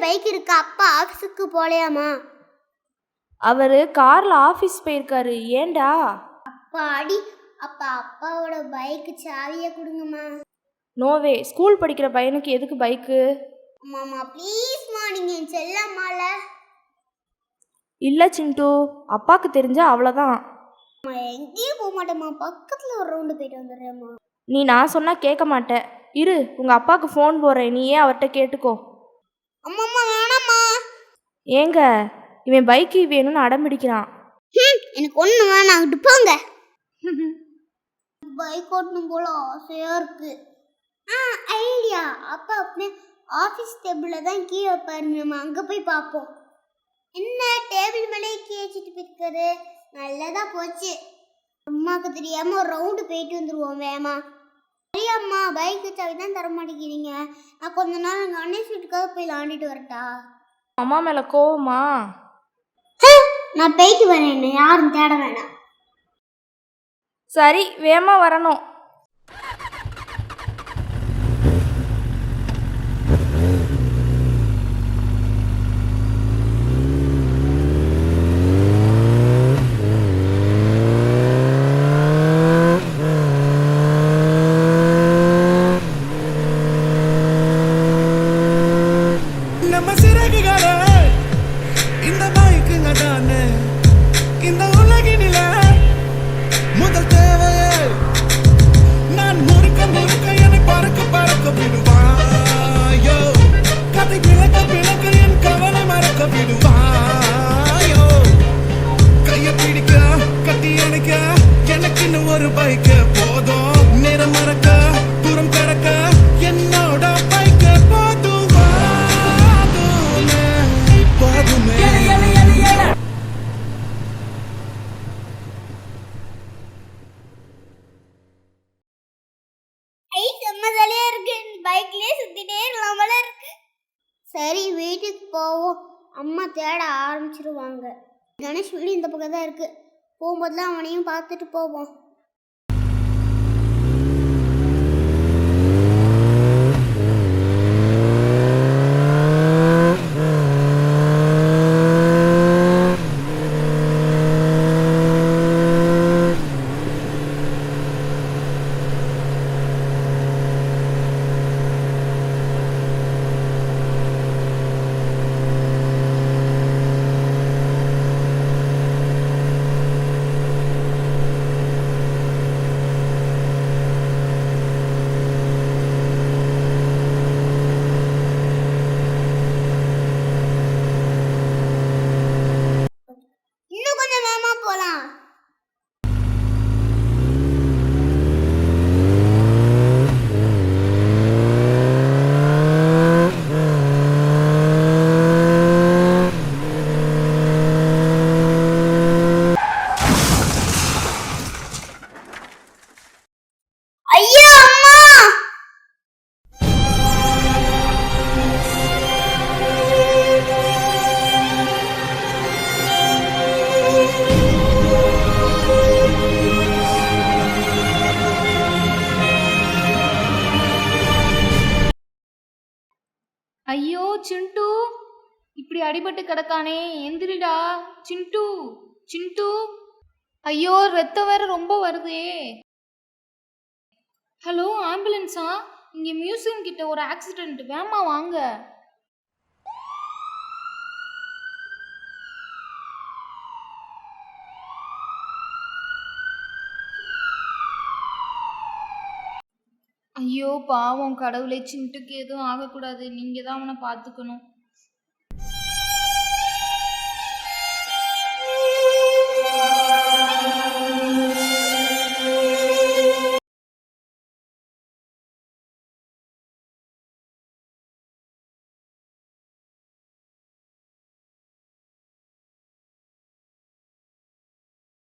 Bike இருக்கு. அப்பா ஆஃபீஸுக்கு போலையாமா? அவர் காரில் ஆஃபீஸ் போயிருக்காரு. ஏண்டா? அப்பாடி, அப்பாவோட பைக்கு சாவியை கொடுங்கம்மா. நோவே, ஸ்கூல் படிக்கிற பையனுக்கு எதுக்கு பைக்கு? அம்மாம்மா ப்ளீஸ்மா, நீங்கள் என் செல்லம்மால. இல்லை சிண்டு, அப்பாவுக்கு தெரிஞ்சா அவ்வளோதான். எங்கேயும் போக மாட்டேம்மா, பக்கத்தில் ஒரு ரவுண்டு போயிட்டு வந்துடுறேம்மா. நீ நான் சொன்னால் கேட்க மாட்டேன். இரு, உங்கள் அப்பாவுக்கு ஃபோன் போடுறேன், நீயே அவர்கிட்ட கேட்டுக்கோ. அம்மாம்மா வேணாம்மா. ஏங்க, இவன் பைக்கு வேணும்னு அடம்பிடிக்கிறான். எனக்கு ஒன்று வேணாம், அங்கிட்டு போங்க. பைக் ஓட்டணும் போல ஆசையாக இருக்கு. ஐடியா, அப்பா அப்படியே ஆஃபீஸ் டேபிளில் தான் கீ வைப்பாரு, நம்ம அங்கே போய் பார்ப்போம். என்ன டேபிள் மேலே கீ வச்சுட்டு போயிருக்காரு? நல்லதா போச்சு. அம்மாவுக்கு தெரியாமல் ஒரு ரவுண்டு போயிட்டு வந்துடுவோம் வேமா. சரியாம்மா, பைக்கு சாவி தான் தர மாட்டேங்கிறீங்க. நான் கொஞ்ச நாள் கணேஷ் வீட்டுக்காக போய் விளாண்டுட்டு வரட்டா? அம்மா மேலே கோவமா? நான் போயிட்டு வரேன், என்ன யாரும் தேட வேணாம். சரி, வேமா வரணும். சரி, வீட்டுக்கு போவோம். அம்மா தேட ஆரம்பிச்சிருவாங்க. கணேஷ் வீடு இந்த பக்கம் தான் இருக்கு. போகும்போதுலாம் அவனையும் பார்த்துட்டு போவோம். ஐயோ சிண்டு, இப்படி அடிபட்டு கிடக்கானே, எந்திரிடா சிண்டு. சிண்டு, ஐயோ ரத்தம் வேற ரொம்ப வருதே. ஹலோ, ஆம்புலன்ஸா? இங்கே மியூசியம் கிட்ட ஒரு ஆக்சிடென்ட், வேமா வாங்க. ஐயோ பாவம், கடவுளே, சிண்டுக்கு எதுவும் ஆகக்கூடாது. நீங்கள் தான் அவனை பார்த்துக்கணும்.